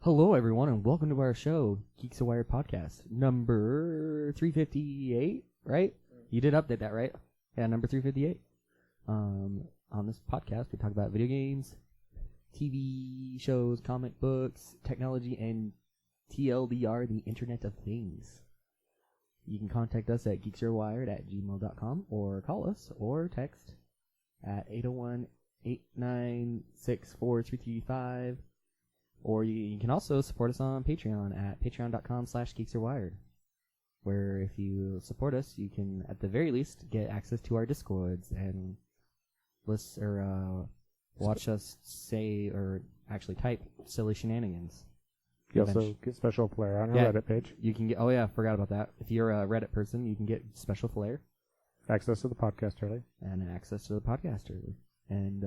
Hello, everyone, and welcome to our show, Geeks of Wired Podcast, number 358, right? You did update that, right? Yeah, number 358. On this podcast, we talk about video games, TV shows, comic books, technology, and TLDR, the Internet of Things. You can contact us at geeksyourwired@gmail.com, or call us, or text at 801-896-4335. Or you can also support us on Patreon at patreon.com/geeksyourwired, where if you support us, you can, at the very least, get access to our Discords and list or watch us say or actually type silly shenanigans. You also get special flair on our Reddit page. You can get. Oh yeah, forgot about that. If you're a Reddit person, you can get special flair, access to the podcast early, and access to the podcast early, and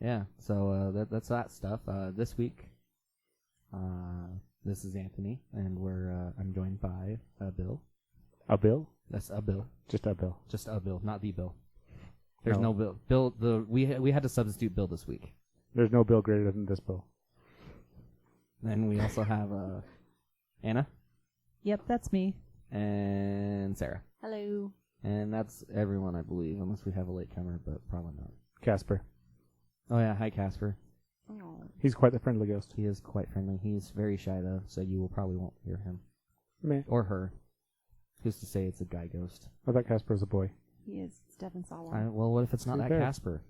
yeah, so that's that stuff. This week, this is Anthony, and I'm joined by Bill. A Bill? That's a Bill. Just a Bill. Just a Bill, not the Bill. There's no Bill. Bill, we had to substitute Bill this week. There's no Bill greater than this Bill. Then we also have Anna. Yep, that's me. And Sarah. Hello. And that's everyone, I believe, unless we have a latecomer, but probably not. Casper. Oh yeah, hi Casper. Oh. He's quite the friendly ghost. He is quite friendly. He's very shy though, so you will probably won't hear him. Meh. Or her. Who's to say it's a guy ghost? I thought Casper was a boy. He is. Stefan saw one. Well, what if it's not that fair. Casper?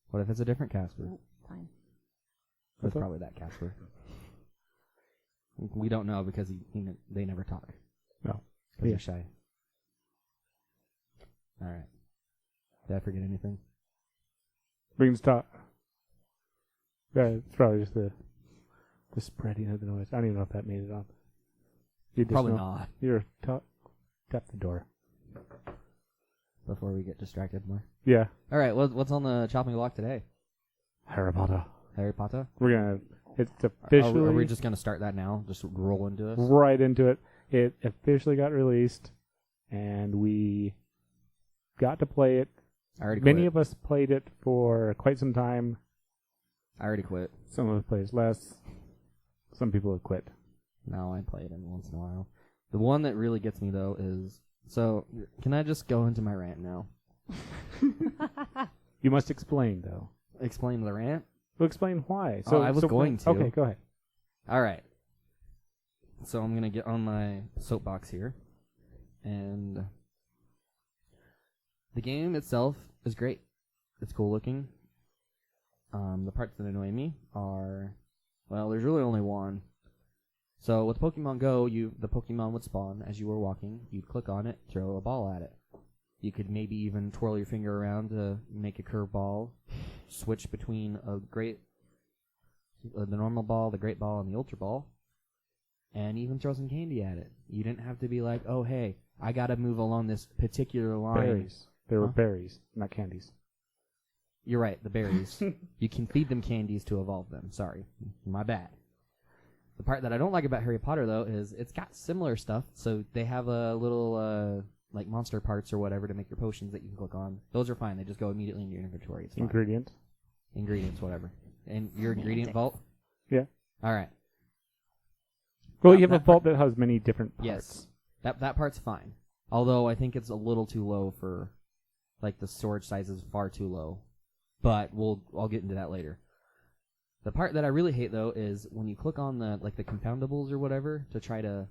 What if it's a different Casper? Oh, fine. It's probably that Casper. We don't know because they never talk. No. Because they're shy. Alright. Did I forget anything? Brings talk. Yeah, it's probably just the spreading of the noise. I don't even know if that made it on. Probably not. You're tap the door. Before we get distracted more. Yeah. Alright, what's on the chopping block today? Harry Potter. Harry Potter? It's officially... Are we just going to start that now? Just roll into this? Right into it. It officially got released, and we got to play it. I already Many quit. of us played it for quite some time. I already quit. Some of us played less. Some people have quit. No, I play it every once in a while. The one that really gets me, though, is... So, can I just go into my rant now? You must explain, though. Explain the rant? Well, explain why. I was going to. Okay, go ahead. All right. So I'm going to get on my soapbox here. And the game itself is great. It's cool looking. The parts that annoy me are, well, there's really only one. So with Pokemon Go, the Pokemon would spawn as you were walking. You'd click on it, throw a ball at it. You could maybe even twirl your finger around to make a curve ball, switch between the normal ball, the great ball, and the ultra ball, and even throw some candy at it. You didn't have to be like, oh, hey, I got to move along this particular line. Berries. There were berries, not candies. You're right, the berries. You can feed them candies to evolve them. Sorry. My bad. The part that I don't like about Harry Potter, though, is it's got similar stuff. So they have a little... like monster parts or whatever to make your potions that you can click on. Those are fine. They just go immediately into your inventory. It's fine. Ingredients, whatever. And your ingredient vault? Yeah. All right. Well, you have a vault that has many different parts. Yes. That part's fine. Although I think it's a little too low for, like, the storage size is far too low. But I'll get into that later. The part that I really hate, though, is when you click on the confoundables or whatever to try to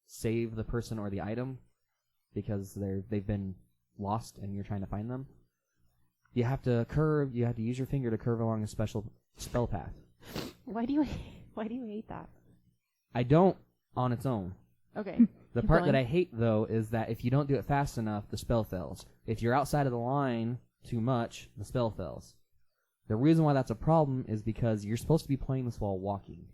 save the person or the item, because they've been lost and you're trying to find them. You have to use your finger to curve along a special spell path. Why do you hate that? I don't on its own. Okay. The part that I hate, though, is that if you don't do it fast enough, the spell fails. If you're outside of the line too much, the spell fails. The reason why that's a problem is because you're supposed to be playing this while walking.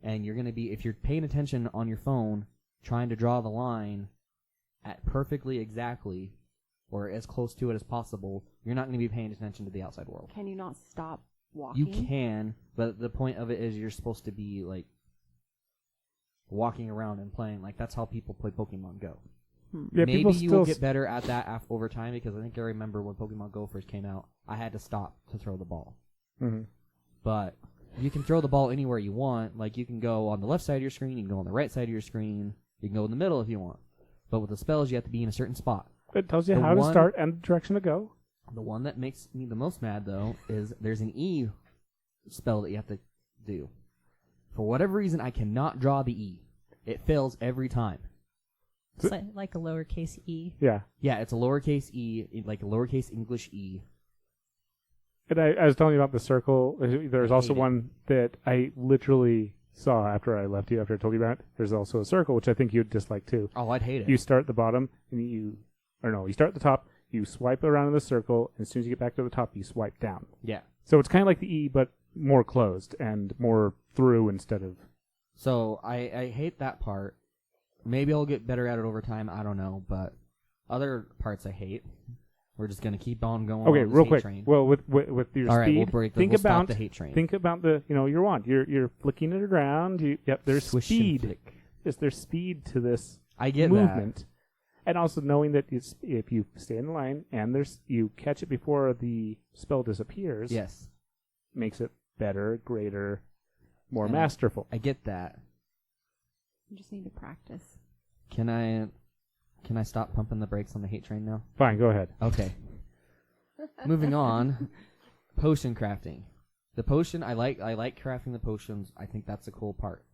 And you're going to be, if you're paying attention on your phone, trying to draw the line at perfectly exactly, or as close to it as possible, you're not going to be paying attention to the outside world. Can you not stop walking? You can, but the point of it is you're supposed to be, like, walking around and playing. Like, that's how people play Pokemon Go. Yeah, maybe you will get better at that over time, because I think I remember when Pokemon Go first came out, I had to stop to throw the ball. Mm-hmm. But you can throw the ball anywhere you want. Like, you can go on the left side of your screen, you can go on the right side of your screen, you can go in the middle if you want. But with the spells, you have to be in a certain spot. It tells you how to start and the direction to go. The one that makes me the most mad, though, is there's an E spell that you have to do. For whatever reason, I cannot draw the E. It fails every time. It's like a lowercase e. Yeah. Yeah, it's a lowercase E, like a lowercase English E. And I was telling you about the circle. There's also one that I literally saw after I left you, after I told you about it. There's also a circle, which I think you'd dislike too. Oh, I'd hate it. You start at the bottom, and you start at the top, you swipe around in the circle, and as soon as you get back to the top, you swipe down. Yeah. So it's kind of like the E, but more closed and more through instead of... So I hate that part. Maybe I'll get better at it over time. I don't know. But other parts I hate. We're just going to keep on going Okay, on this real hate quick. train. Well, with your All right, speed, we'll break think we'll about stop the hate train. Think about your wand. You're flicking it around. There's Swish speed. and flick. There's speed to this I get movement. And also knowing that if you stay in the line and you catch it before the spell disappears, Yes. makes it better, greater, more Yeah. masterful. I get that. You just need to practice. Can I stop pumping the brakes on the hate train now? Fine, go ahead. Okay. Moving on. Potion crafting. The potion, I like crafting the potions. I think that's a cool part.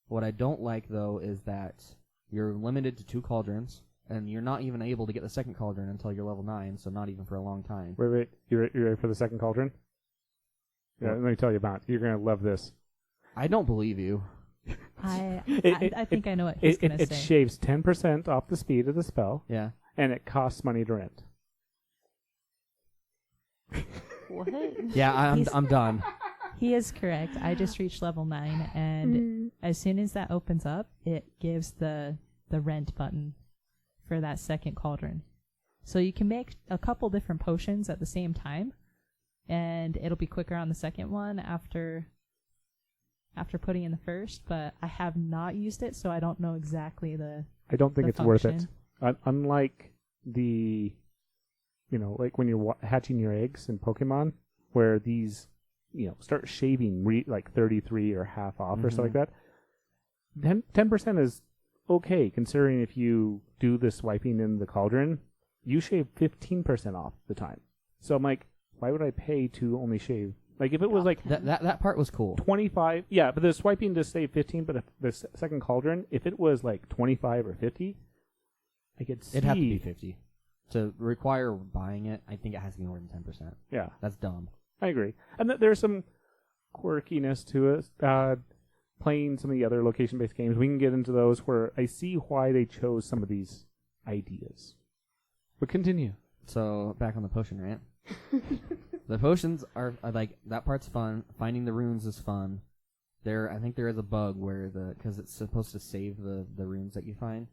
What I don't like, though, is that you're limited to 2 cauldrons, and you're not even able to get the second cauldron until you're level 9, so not even for a long time. Wait. You ready for the second cauldron? Yeah, What? let me tell you about it. You're going to love this. I don't believe you. I think I know what he's going to It say. shaves 10% off the speed of the spell, Yeah. and it costs money to rent. What? Yeah, He's- I'm done. He is correct. I just reached level 9, and as soon as that opens up, it gives the rent button for that second cauldron. So you can make a couple different potions at the same time, and it'll be quicker on the second one after putting in the first, but I have not used it, so I don't know exactly the I don't think the it's worth it. function. Unlike like when you're hatching your eggs in Pokemon, where these, start shaving like 33 or half off or something like that. 10% is okay, considering if you do the swiping in the cauldron, you shave 15% off the time. So I'm like, why would I pay to only shave? Like if it was like That part was cool. 25, yeah, but the swiping to save 15, but if the second cauldron, if it was like 25 or 50, I could see. It'd have to be 50. To require buying it, I think it has to be more than 10%. Yeah, That's dumb. I agree. And there's some quirkiness to it. Playing some of the other location-based games, we can get into those where I see why they chose some of these ideas. But continue. So, back on the potion rant. The potions are like, that part's fun. Finding the runes is fun. I think there is a bug where because it's supposed to save the runes that you find.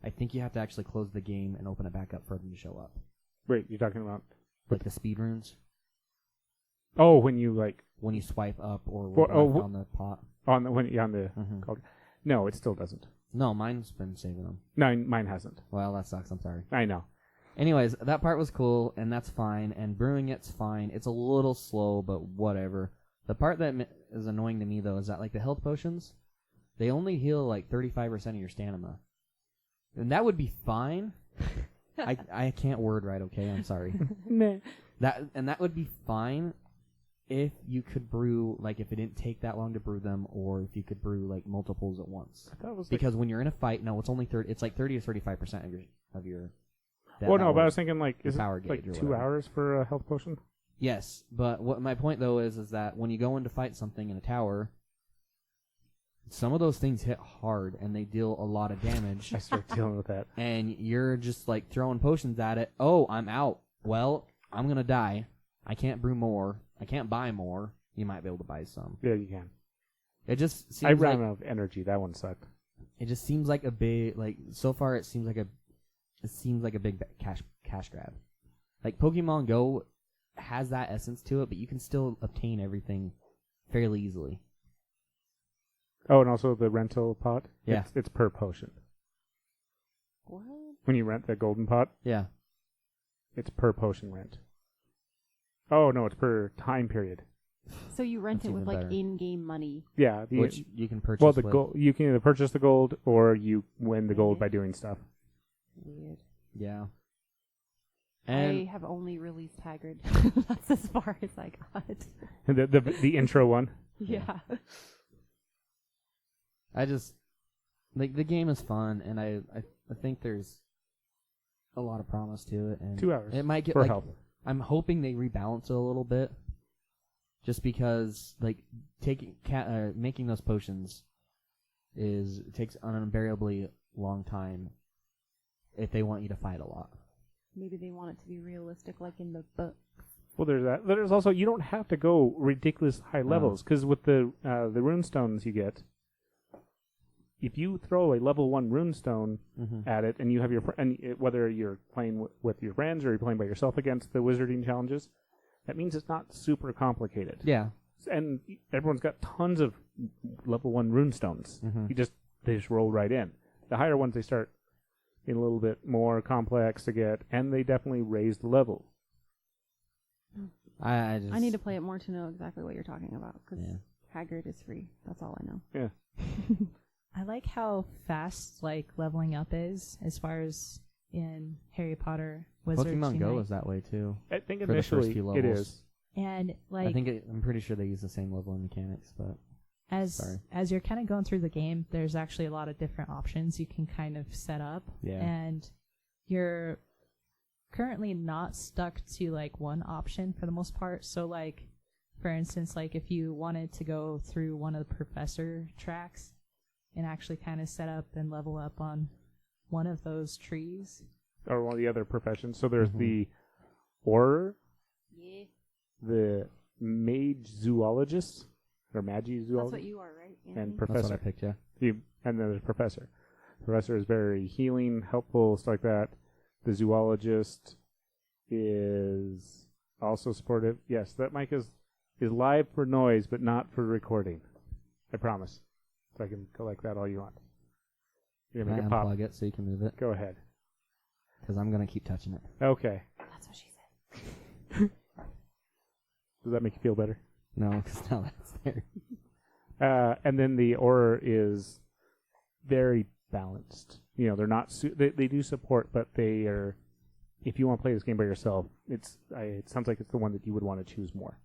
I think you have to actually close the game and open it back up for them to show up. Wait, you're talking about? Like the speed runes. Oh, when you like When you swipe up or Well, on the pot. on the Mhm. cauldron. No, it still doesn't. No, mine's been saving them. No, mine hasn't. Well, that sucks. I'm sorry. I know. Anyways, that part was cool, and that's fine. And brewing it's fine. It's a little slow, but whatever. The part that is annoying to me, though, is that like the health potions, they only heal like 35% of your stamina. And that would be fine. I can't word right, okay? I'm sorry. That would be fine if you could brew, like if it didn't take that long to brew them, or if you could brew like multiples at once. That was Because when you're in a fight, no, it's only 30. It's like 30 to 35% of your. Well, no, but I was thinking like, is it power gauge like or 2 whatever. hours for a health potion? Yes, but what my point though is that when you go in to fight something in a tower, some of those things hit hard and they deal a lot of damage. I start dealing with that. And you're just like throwing potions at it. Oh, I'm out. Well, I'm gonna die. I can't brew more. I can't buy more. You might be able to buy some. Yeah, you can. It just seems I ran like out of energy. That one sucked. it just seems like a big so far it seems like a big cash grab. Like Pokemon Go has that essence to it, but you can still obtain everything fairly easily. Oh, and also the rental pot. Yeah. It's per potion. What? When you rent the golden pot, Yeah. it's per potion rent. Oh no, it's per time period. So you rent That's it with even like better. in-game money. Yeah, which you can purchase. well, the with. gold you can either purchase the gold or you win the gold by doing stuff. Weird. Yeah. And I have only released Hagrid. That's as far as I got. The intro one. Yeah. I just like the game is fun, and I think there's a lot of promise to it. And 2 hours it might get for like help. I'm hoping they rebalance it a little bit, just because like making those potions takes an unbearably long time if they want you to fight a lot. Maybe they want it to be realistic, like in the book. Well, there's that. There's also you don't have to go ridiculous high levels because with the runestones you get, if you throw a level 1 runestone at it and you have whether you're playing with your friends or you're playing by yourself against the wizarding challenges, that means it's not super complicated. Yeah. And everyone's got tons of level 1 runestones. They just roll right in. The higher ones they start in a little bit more complex to get, and they definitely raise the level. I need to play it more to know exactly what you're talking about, because Yeah. Hagrid is free. That's all I know. Yeah. I like how fast like leveling up is as far as in Harry Potter Wizards Pokemon Go Unite. is that way too. I think For the first initially few it levels. is. And like I'm pretty sure they use the same leveling mechanics, but as you're kind of going through the game, there's actually a lot of different options you can kind of set up. Yeah. And you're currently not stuck to like one option for the most part. So like for instance, like if you wanted to go through one of the professor tracks and actually kind of set up and level up on one of those trees. Or one of the other professions. So there's the Auror, Yeah. the mage zoologist, or magi That's zoologist, what you are, right? and Anthony? that's professor. what I picked. Yeah. And then there's professor. Professor is very healing, helpful, stuff like that. The zoologist is also supportive. Yes, that mic is live for noise, but not for recording. I promise. So I can go like that all you want. You're Can I gonna make it pop. unplug it so you can move it? Go ahead. Because I'm gonna keep touching it. Okay. That's what she said. Does that make you feel better? No, because now that's there. And then the Auror is very balanced. You know, they're not they do support, but they are. If you want to play this game by yourself, it sounds like it's the one that you would want to choose more.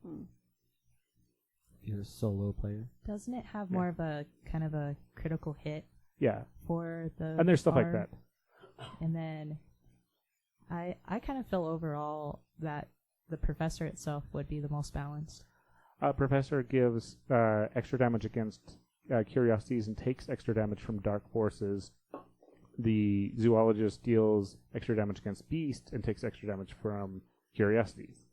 You're a solo player. Doesn't it have more of a kind of a critical hit Yeah, for the and there's stuff like R? that. And then I kind of feel overall that the professor itself would be the most balanced. Professor gives extra damage against curiosities and takes extra damage from dark forces. The zoologist deals extra damage against beasts and takes extra damage from curiosities.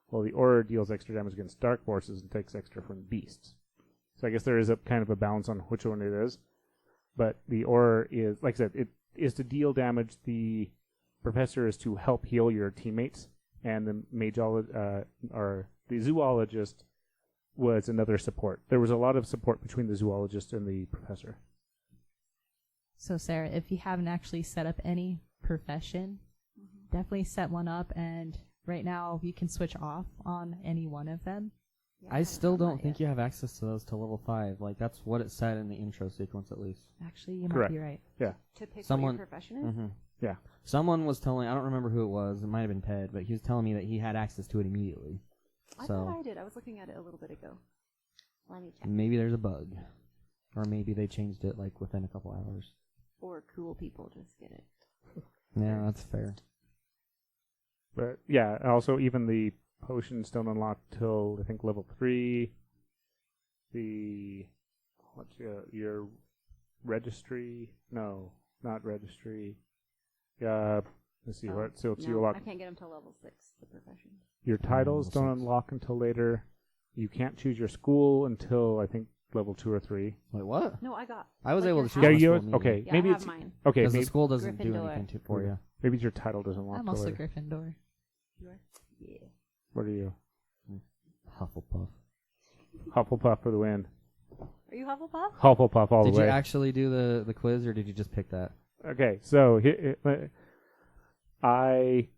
While the Auror deals extra damage against dark forces and takes extra from beasts. So I guess there is a kind of a balance on which one it is. But the Auror is, like I said, it is to deal damage. The professor is to help heal your teammates. And the the zoologist was another support. There was a lot of support between the zoologist and the professor. So Sarah, if you haven't actually set up any profession, definitely set one up, and right now you can switch off on any one of them. I still don't think you have access to those till level 5. Like, that's what it said in the intro sequence, at least. Actually, you Correct. might be right. Yeah. To pick Someone- what your profession is? Mm-hmm. Yeah. Someone was telling, I don't remember who it was, it might have been Ted, but he was telling me that he had access to it immediately. I So thought I did. I was looking at it a little bit ago. Let me check. maybe there's a bug. Or maybe they changed it, like, within a couple hours. Or cool people just get it. Yeah, that's fair. But yeah, also even the potions don't unlock till I think level 3. Your registry? No, not registry. Let's see what. So you No, unlock I can't get them till level 6, the profession. your titles. level Don't 6. unlock until later. You can't choose your school until I think level 2 or 3. Wait, what? No, I got. I was like able your to house. choose Yeah, my you school okay? immediately. Yeah, Maybe I it's have mine. okay. Because the Maybe, school doesn't do Gryffindor. anything for you. maybe your title doesn't unlock I'm till also later. Gryffindor. You are? Yeah. What are you? Hufflepuff. Hufflepuff for the win. Are you Hufflepuff? Hufflepuff all Did the you way. actually do the quiz, or did you just pick that? Okay, so I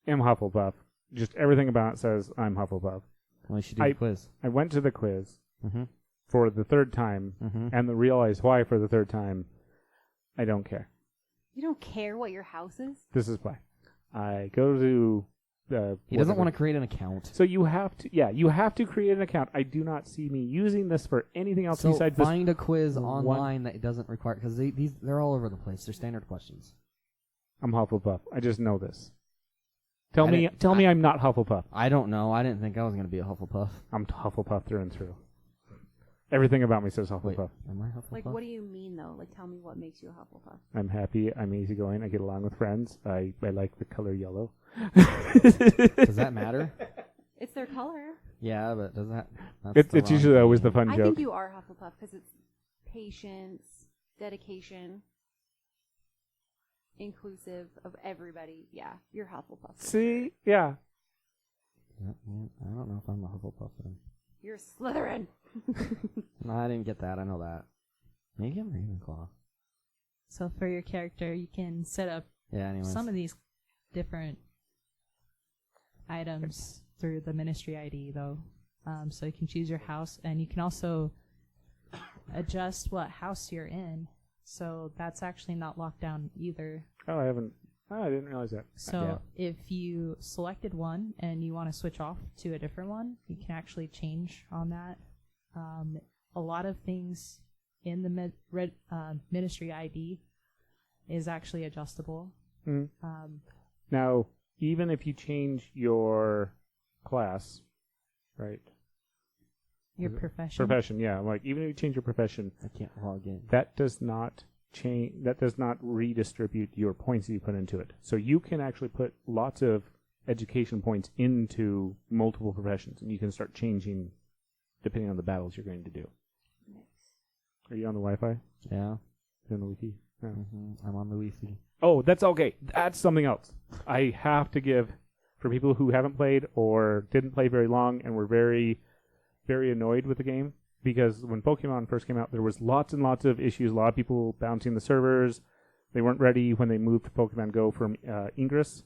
am Hufflepuff. Just everything about it says I'm Hufflepuff. Well, you should do the quiz. I went to the quiz Mm-hmm. for the third time Mm-hmm. and realized why for the third time. I don't care. You don't care what your house is? This is why. I go to He doesn't want to create an account. So you have to, you have to create an account. I do not see me using this for anything else So besides find a quiz one- online that doesn't require, because they're all over the place. They're standard questions. this. I'm Hufflepuff. I just know this. I Tell me didn't- I'm not Hufflepuff. I don't know. I didn't think I was going to be a Hufflepuff. I'm Hufflepuff through and through. Everything about me says Wait, Hufflepuff. am I Hufflepuff? Like, what do you mean, though? Like, tell me what makes you a Hufflepuff. I'm happy. I'm easygoing. I get along with friends. I like the color yellow. Does that matter? It's their color. Yeah, but does that? It's usually always the fun I joke. think you are Hufflepuff because it's patience, dedication, inclusive of everybody. Yeah, you're Hufflepuff. See? Yeah. I don't know if I'm a Hufflepuff then. You're Slytherin. No, I didn't get that. I know that. Maybe I'm Ravenclaw. So for your character, you can set up Yeah. Anyways. some of these different items through the ministry ID, though. So you can choose your house, and you can also adjust what house you're in. So that's actually not locked down either. Oh, I didn't realize that. So if you selected one and you want to switch off to a different one, you can actually change on that. A lot of things in the ministry ID is actually adjustable. Mhm. Now, even if you change your class, right? Your profession. Profession, yeah. Like even if you change your profession, I can't log in. that does not change. That does not redistribute your points that you put into it. So you can actually put lots of education points into multiple professions, and you can start changing depending on the battles you're going to do. Are you on the Wi-Fi? Yeah. You're on the wiki? No. I'm on the Wi-Fi. Oh, that's okay. That's something else. I have to give, for people who haven't played or didn't play very long and were very, very annoyed with the game, because when Pokemon first came out, there was lots and lots of issues. A lot of people bouncing the servers. They weren't ready when they moved to Pokemon Go from Ingress.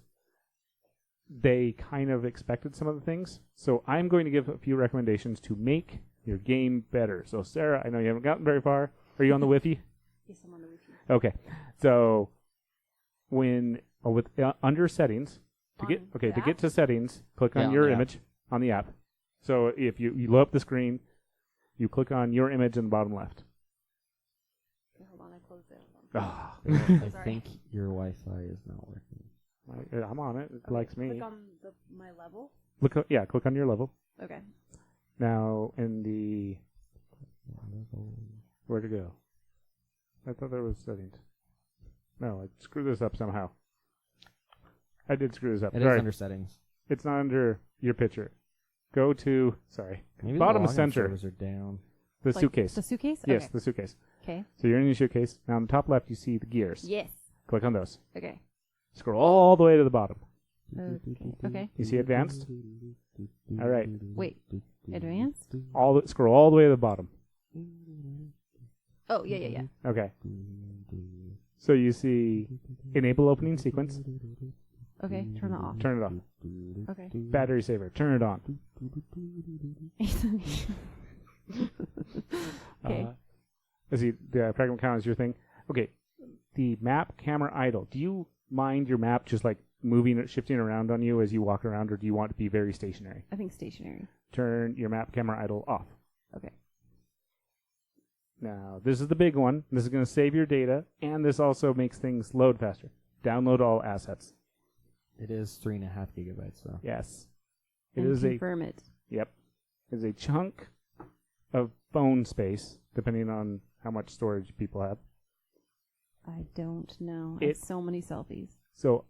They kind of expected some of the things. So I'm going to give a few recommendations to make your game better. So Sarah, I know you haven't gotten very far. Are you on the Wi-Fi? Yes, I'm on the Wi-Fi. Okay. So when under settings to get to settings, click on your image on the app. So if you load up the screen, you click on your image in the bottom left. Okay, hold on, I closed it. Ah. I Sorry. think your Wi-Fi is not working. I'm on it. It Okay, likes me. Click on my level. Click on your level. Okay. Now in the where to go? I thought there was settings. No, I screwed this up somehow. I did screw this up. It is Sorry. under settings. It's not under your picture. Go to Maybe bottom the login center. servers are down. The Like suitcase. The suitcase? Yes, Okay. the suitcase. Okay. So you're in your suitcase. Now on the top left, you see the gears. Yes. Click on those. Okay. Scroll all the way to the bottom. Okay. You see advanced? All right. Wait. Advanced? Scroll all the way to the bottom. Oh, yeah. Okay. So you see enable opening sequence. Okay. Turn it off. Turn it off. Okay. Battery saver. Turn it on. Okay. See, the fragment count is your thing. Okay. The map camera idle. Do you mind your map just like moving, shifting around on you as you walk around, or do you want it to be very stationary? I think stationary. Turn your map camera idle off. Okay. Now, this is the big one. This is going to save your data, and this also makes things load faster. Download all assets. It is 3.5 gigabytes, though. Yes. It And is confirm it. Yep. It is a chunk of phone space, depending on how much storage people have. I don't know. I have so many selfies. So,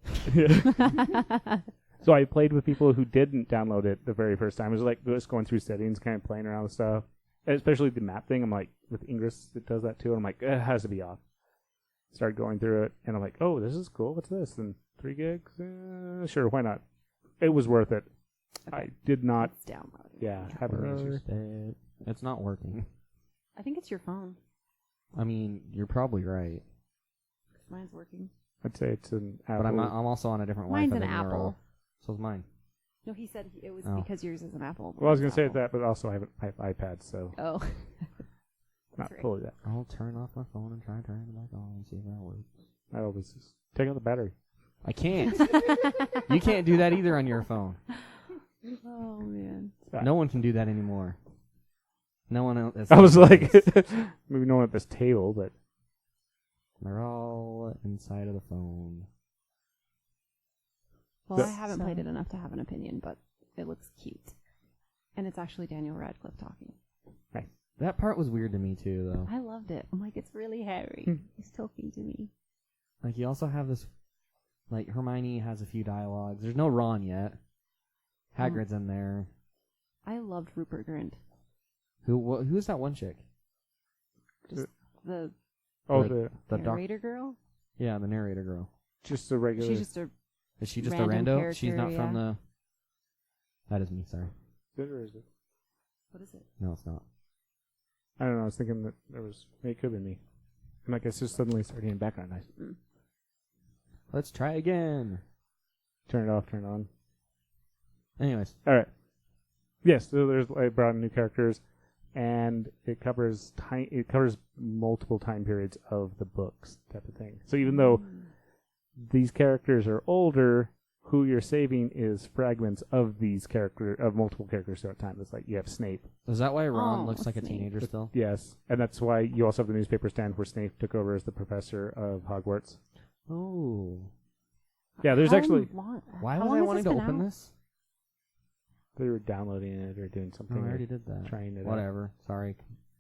so I played with people who didn't download it the very first time. It was like just going through settings, kind of playing around with stuff. And especially the map thing. I'm like, with Ingress, it does that too. And I'm like, it has to be off. Started going through it, and I'm like, oh, this is cool. What's this? And 3 gigs? Sure, why not? It was worth it. Okay. I did not. It's downloading. Yeah, having issues. It's not working. I think it's your phone. I mean, you're probably right. 'Cause mine's working. I'd say it's an Apple. But I'm also on a different Mine's Wi-Fi an than you're Apple. on. So is mine. No, he said it was Oh. because yours is an Apple. Well, I was going to say Apple. that, but also I have iPads, so Oh. not right. fully that. I'll turn off my phone and try and turn it back on and see if that works. I always just take out the battery. I can't. You can't do that either on your phone. Oh, man. No one can do that anymore. No one else. I was like, maybe no one at this table, but They're all inside of the phone. Well, So- I haven't played it enough to have an opinion, but it looks cute. And it's actually Daniel Radcliffe talking. That part was weird to me too, though. I loved it. I'm like, it's really Harry. He's talking to me. Like, you also have this, like, Hermione has a few dialogues. There's no Ron yet. Hagrid's in there. I loved Rupert Grint. Who's that one chick? Just the the narrator girl. Yeah, the narrator girl. just a regular. She's just a Is she just a Random rando? She's not character, from yeah. the... That is me, sorry. Or is it? what is it? No, it's not. I don't know. I was thinking that it could have been me. And like it's just suddenly starting in background noise. Let's try again. Turn it off. Turn it on. Anyways. All right. Yes. So I brought in new characters, and it covers multiple time periods of the books type of thing. So even though these characters are older, who you're saving is fragments of multiple characters throughout time. It's like you have Snape. Is that why Ron Oh, looks like a Snape. teenager still? Yes, and that's why you also have the newspaper stand where Snape took over as the professor of Hogwarts. Oh. Yeah, there's How actually long- Why how was long I has wanting this to been open out? this? they were downloading it or doing something. Oh, I or already did that. trying it out. Whatever. Sorry.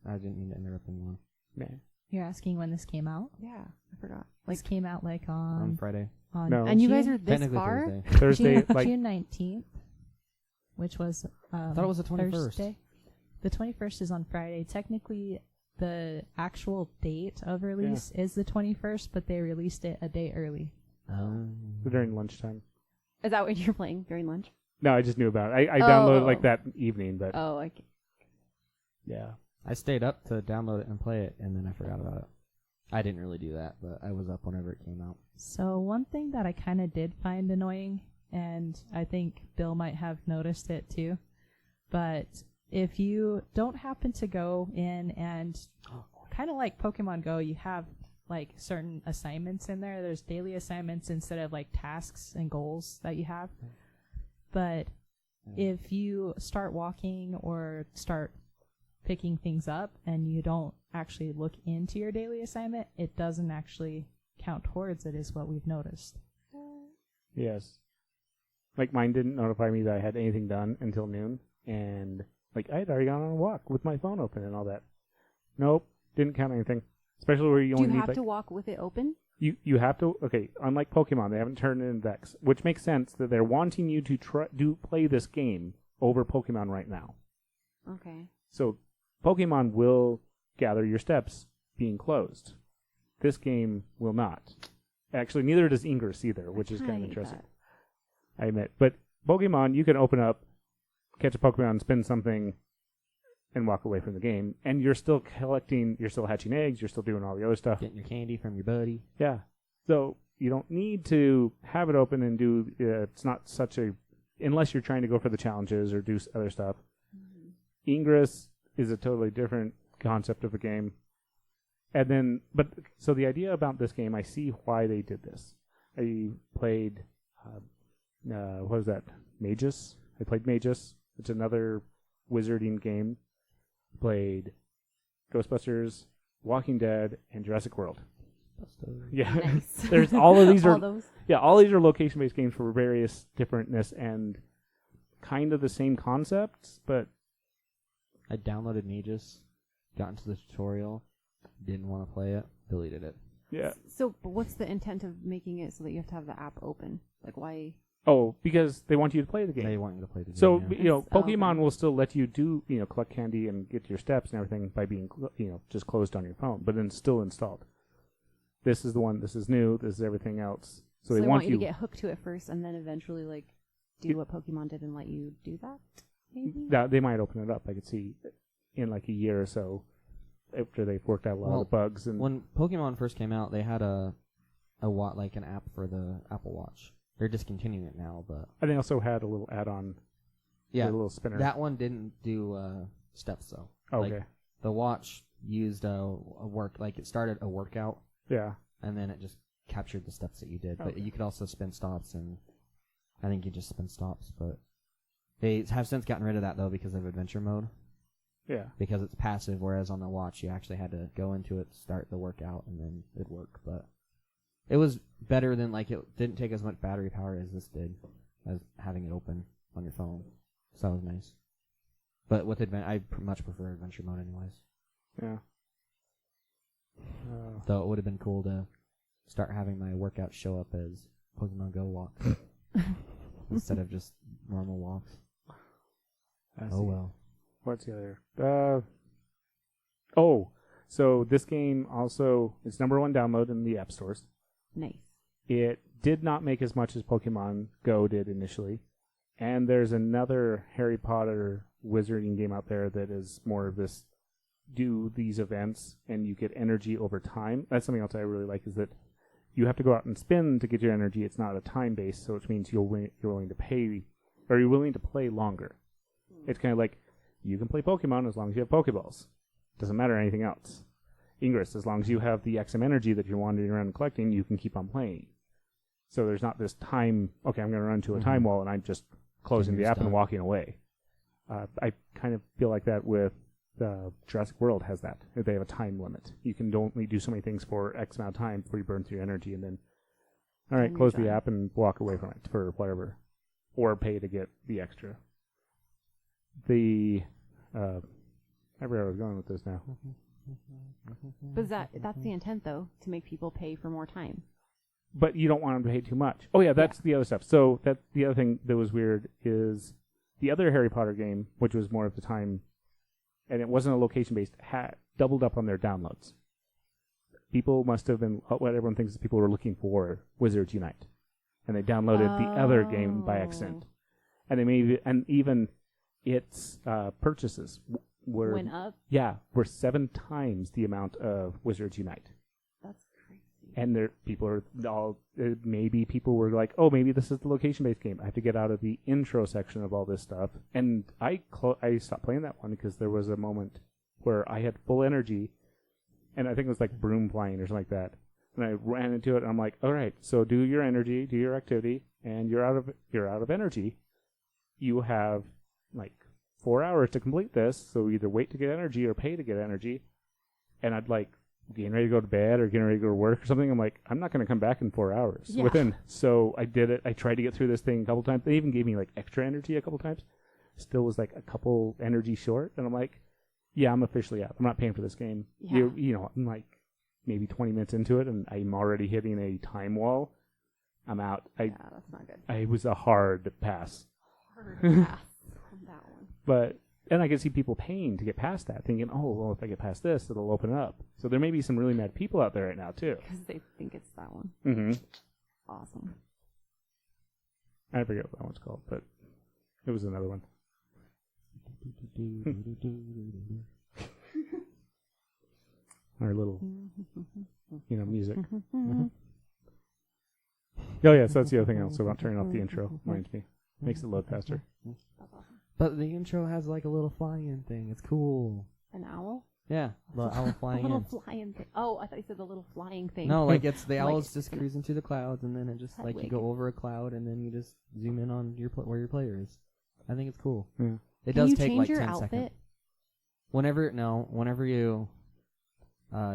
I didn't mean to interrupt anyone. Nah. You're asking when this came out? Yeah, I forgot. This came out like On on Friday. No. And you guys June- are this Technically far? Thursday. Thursday, June, like June 19th, which was I thought it was the 21st. Thursday. The 21st is on Friday. Technically, the actual date of release is the 21st, but they released it a day early. during lunchtime. Is that what you're playing during lunch? No, I just knew about it. I downloaded Oh. like that evening, but Oh, okay. yeah. I stayed up to download it and play it, and then I forgot about it. I didn't really do that, but I was up whenever it came out. So one thing that I kind of did find annoying, and I think Bill might have noticed it too, but if you don't happen to go in and kind of like Pokemon Go, you have like certain assignments in there. There's daily assignments instead of like tasks and goals that you have. But if you start walking or start picking things up and you don't actually look into your daily assignment, it doesn't actually count towards it, is what we've noticed. Yes. Like mine didn't notify me that I had anything done until noon, and like I had already gone on a walk with my phone open and all that. Nope, didn't count anything. Especially where you Do only you need have like to walk with it open? you have to. Okay, unlike Pokemon, they haven't turned it into Dex, which makes sense that they're wanting you to play this game over Pokemon right now. Okay. So Pokemon will gather your steps being closed. This game will not. Actually, neither does Ingress either, which is kind of hate interesting. that. I admit. But Pokemon, you can open up, catch a Pokemon, spin something, and walk away from the game. And you're still collecting, you're still hatching eggs, you're still doing all the other stuff. Getting your candy from your buddy. Yeah. So you don't need to have it open and do, it's not such a, unless you're trying to go for the challenges or do other stuff. Ingress is a totally different concept of a game. And then, so the idea about this game, I see why they did this. I played, what was that? Magus? I played Magus. It's another wizarding game. Played Ghostbusters, Walking Dead, and Jurassic World. Yeah. Nice. There's all of these All are, those. yeah, all these are location-based games for various differentness and kind of the same concepts, but I downloaded Magus, got into the tutorial, didn't want to play it, deleted it. yeah. So, but what's the intent of making it so that you have to have the app open? Like, why? Oh, because they want you to play the game. They want you to play the game. So, yeah. you know, It's- oh, Pokemon okay. will still let you do, collect candy and get your steps and everything by being, just closed on your phone, but then still installed. This is the one, this is new, this is everything else. So they want you to get hooked to it first and then eventually, like, do what Pokemon did and let you do that? Maybe? that they might open it up. I could see in like a year or so after they've worked out a lot of the bugs. And when Pokemon first came out, they had an app for the Apple Watch. They're discontinuing it now, but And they also had a little add-on, yeah, a little spinner. that one didn't do steps though. Okay. Like, the watch used a work, like it started a workout, Yeah. and then it just captured the steps that you did. But Okay. you could also spin stops, and I think you just spin stops. But they have since gotten rid of that though because of adventure mode, Yeah. because it's passive. Whereas on the watch, you actually had to go into it, start the workout, and then it'd work. But it was better than, like, it didn't take as much battery power as this did, as having it open on your phone. So that was nice. But with I much prefer adventure mode anyways. Yeah. Though it would have been cool to start having my workouts show up as Pokemon Go walks instead of just normal walks. Oh well. What's the other? So this game also is #1 download in the app stores. Nice. It did not make as much as Pokemon Go did initially. And there's another Harry Potter wizarding game out there that is more of this, do these events and you get energy over time. That's something else I really like, is that you have to go out and spin to get your energy. It's not a time base, so which means you're willing to pay, or you're willing to play longer. It's kind of like, you can play Pokemon as long as you have Pokeballs. Doesn't matter anything else. Ingress, as long as you have the XM energy that you're wandering around and collecting, you can keep on playing. So there's not this time, okay, I'm going to run to a time wall and I'm just closing the app and walking away. I kind of feel like that with Jurassic World has that. They have a time limit. You can only do so many things for X amount of time before you burn through your energy, and then, all right, And close you're the done. app and walk away from it for whatever. Or pay to get the extra. I forgot where I was going with this now. But that's the intent, though, to make people pay for more time. But you don't want them to pay too much. Oh yeah, that's the other stuff. So that the other thing that was weird is the other Harry Potter game, which was more of the time, and it wasn't a location based, had doubled up on their downloads. People must have been, what everyone thinks is people were looking for Wizards Unite, and they downloaded the other game by accident, and they made it, and even its purchases were Went up. were 7 times the amount of Wizards Unite. That's crazy. And people are all, maybe people were like, oh, maybe this is the location-based game. I have to get out of the intro section of all this stuff. And I stopped playing that one because there was a moment where I had full energy, and I think it was like broom flying or something like that. And I ran into it, and I'm like, all right, so do your energy, do your activity, and you're out of energy. You have like 4 hours to complete this, so either wait to get energy or pay to get energy. And I'd like getting ready to go to bed or getting ready to go to work or something. I'm like, I'm not going to come back in 4 hours. Yeah. So I did it. I tried to get through this thing a couple times. They even gave me like extra energy a couple times. Still was like a couple energy short. And I'm like, yeah, I'm officially out. I'm not paying for this game. Yeah. I'm like maybe 20 minutes into it, and I'm already hitting a time wall. I'm out. Yeah, that's not good. It was a hard pass. Hard pass on that one. And I can see people paying to get past that, thinking, oh, well, if I get past this, it'll open up. So there may be some really mad people out there right now, too. Because they think it's that one. Mm-hmm. Awesome. I forget what that one's called, but it was another one. Our little, music. Oh, yeah, so that's the other thing else about turning off the intro. Reminds me. Makes it load faster. That's awesome. But the intro has like a little flying thing. It's cool. An owl? Yeah, the owl The flying little in. flying thing. Oh, I thought you said the little flying thing. No, like it's the Like owl's it's just gonna- cruising through the clouds, and then it just like you Hedwig. go over a cloud, and then you just zoom in on where your player is. I think it's cool. Yeah. It Can does you take change like your 10 outfit? seconds. Whenever you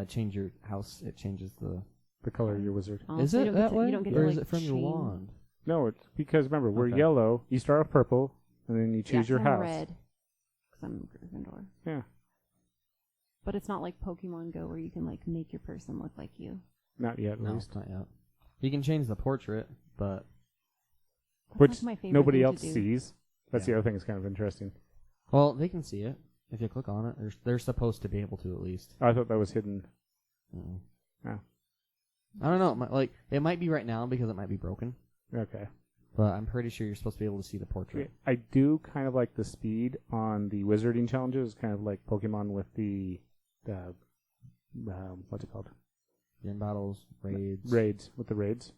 change your house, it changes The color of your wizard. Oh, Is so you it don't get that to- way, You don't get or to, is like, it from your change- wand? No, it's because remember, we're Okay. yellow. You start off purple, and then you choose Yeah, your 'cause I'm house. red. Because I'm Gryffindor. Yeah. But it's not like Pokemon Go where you can like make your person look like you. Not yet, at No, least. not yet. You can change the portrait, but That's Which like my favorite nobody thing else to do. sees. That's Yeah. the other thing that's kind of interesting. well, they can see it if you click on it. They're supposed to be able to at least. I thought that was hidden. Mm. Yeah. I don't know. Like it might be right now because it might be broken, Okay. but I'm pretty sure you're supposed to be able to see the portrait. I do kind of like the speed on the wizarding challenges, kind of like Pokemon with the what's it called? Gym battles, raids. Raids, with the raids.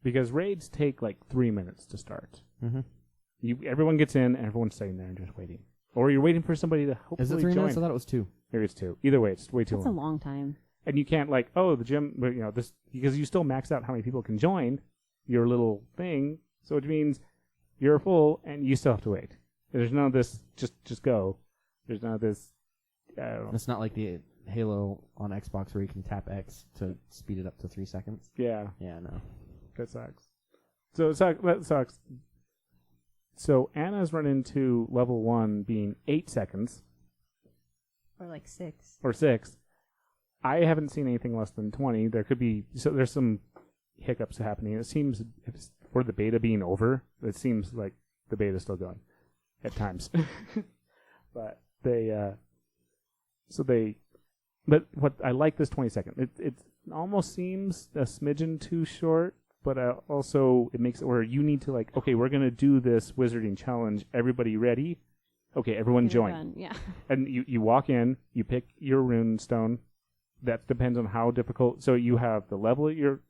because raids take like 3 minutes to start. Mm-hmm. Everyone gets in, and everyone's sitting there and just waiting. Or you're waiting for somebody to hopefully Is it 3 join. minutes? I thought it was 2. Maybe it's 2. Either way, it's way too That's a long. long time. And you can't like, oh, the gym, but this, because you still max out how many people can join your little thing. So it means you're full and you still have to wait. There's none of this, just go. There's none of this, I don't know. It's not like the Halo on Xbox where you can tap X to speed it up to 3 seconds. Yeah, Yeah, no. that sucks. So that sucks. So Anna's run into level 1 being 8 seconds. Or like 6. Or 6. I haven't seen anything less than 20. There could be, so there's some hiccups happening. It seems, for the beta being over, it seems like the beta's still going at times. But but what I like this 20 second. It almost seems a smidgen too short, but also it makes it where you need to like, okay, we're going to do this wizarding challenge. Everybody ready? Okay, everyone You're join. done. Yeah. And you walk in, you pick your rune stone. That depends on how difficult. So you have the level you're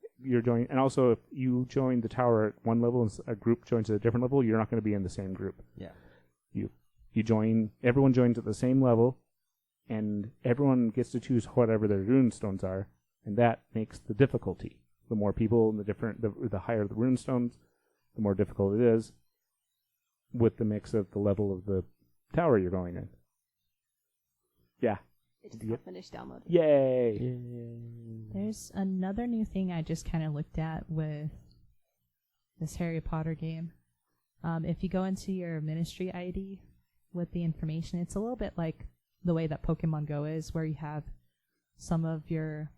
joining, and also if you join the tower at one level and a group joins at a different level, you're not going to be in the same group. Yeah. You join. Everyone joins at the same level, and everyone gets to choose whatever their rune stones are, and that makes the difficulty. The more people, and the higher the rune stones, the more difficult it is. With the mix of the level of the tower you're going in. Yeah. It just got finished downloading. Yay! There's another new thing I just kind of looked at with this Harry Potter game. If you go into your ministry ID with the information, it's a little bit like the way that Pokemon Go is, where you have some of your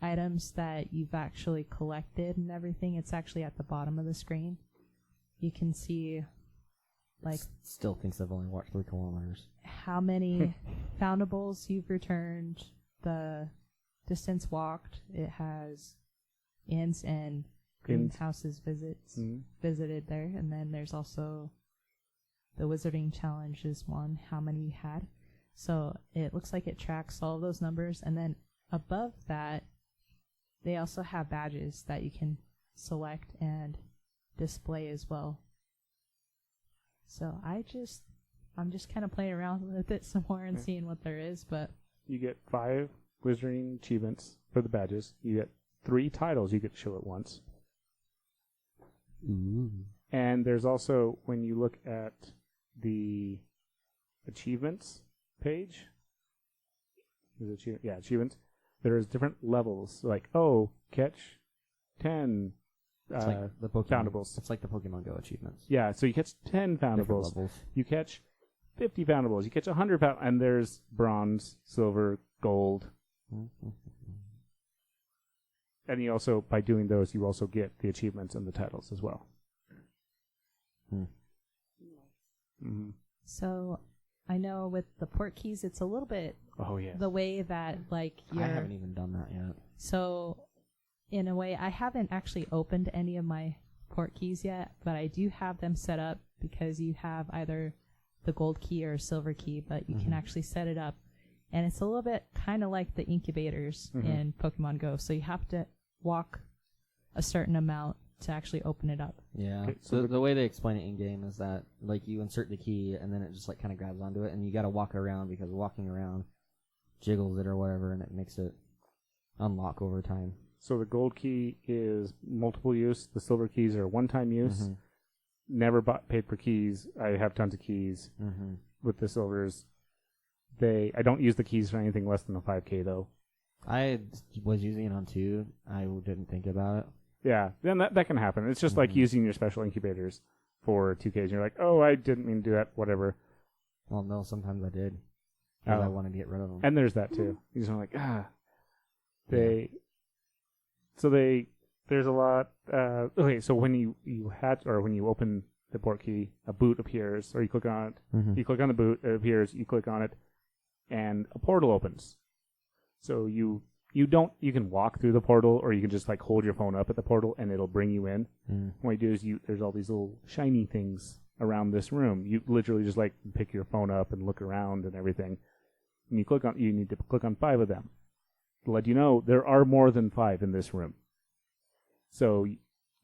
items that you've actually collected and everything. It's actually at the bottom of the screen. You can see, like, Still thinks I've only walked 3 kilometers. how many foundables you've returned, the distance walked. It has inns and greenhouses visited there, and then there's also the wizarding challenge is one, how many you had. So it looks like it tracks all of those numbers, and then above that they also have badges that you can select and display as well. So I'm just kind of playing around with it some more and seeing what there is, but You get 5 wizarding achievements for the badges. You get 3 titles you get to show at once. Ooh. And there's also, when you look at the achievements page, achievements, there's different levels. Like, catch 10 It's like the Pokemon, foundables. It's like the Pokemon Go achievements. Yeah, so you catch 10 Different foundables. levels. You catch 50 foundables. You catch 100 foundables. And there's bronze, silver, gold. Mm-hmm. And you also, by doing those, you also get the achievements and the titles as well. Mm-hmm. so I know with the port keys it's a little bit Oh, yeah. the way that like I haven't even done that yet. so in a way I haven't actually opened any of my port keys yet, but I do have them set up because you have either the gold key or silver key, but you can actually set it up, and it's a little bit kind of like the incubators in Pokemon Go, so you have to walk a certain amount to actually open it up. Yeah. Okay, So the way they explain it in game is that like you insert the key and then it just like kind of grabs onto it, and you got to walk around because walking around jiggles it or whatever, and it makes it unlock over time. So the gold key is multiple use. The silver keys are one-time use. Mm-hmm. Never paid for keys. I have tons of keys Mm-hmm. with the silvers. I don't use the keys for anything less than a 5K though. I was using it on 2. I didn't think about it. Yeah, then that can happen. It's just like using your special incubators for 2Ks. And you're like, oh, I didn't mean to do that. Whatever. Well, no, sometimes I did. Because Oh. I wanted to get rid of them. And there's that too. You're just like, there's a lot. Okay, so when you hatch or when you open the port key, a boot appears, or you click on it. Mm-hmm. You click on the boot, it appears. You click on it, and a portal opens. So you can walk through the portal, or you can just like hold your phone up at the portal, and it'll bring you in. What you do is there's all these little shiny things around this room. You literally just like pick your phone up and look around and everything. And you need to click on 5 of them. To let you know there are more than 5 in this room. So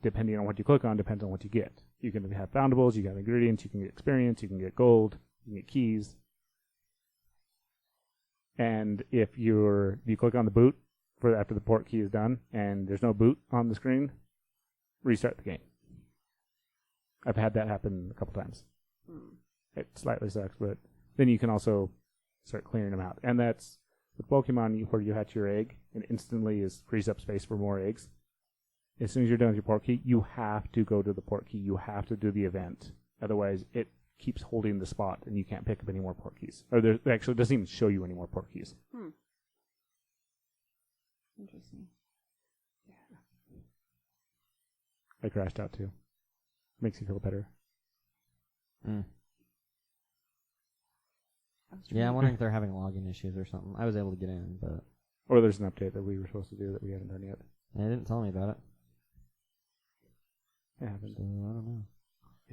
depending on what you click on, depends on what you get. You can have foundables, you got ingredients, you can get experience, you can get gold, you can get keys. And if you click on the boot for after the port key is done, and there's no boot on the screen, restart the game. I've had that happen a couple times. It slightly sucks, but then you can also start clearing them out. And that's with Pokemon, where you hatch your egg, and instantly frees up space for more eggs. As soon as you're done with your port key, you have to go to the port key. You have to do the event. Otherwise, it keeps holding the spot, and you can't pick up any more port keys. Or it actually doesn't even show you any more port keys. Interesting. I crashed out too. Makes you feel better. Yeah, I'm wondering if they're having login issues or something. I was able to get in, but Or there's an update that we were supposed to do that we haven't done yet. they didn't tell me about it. It happened. So I don't know.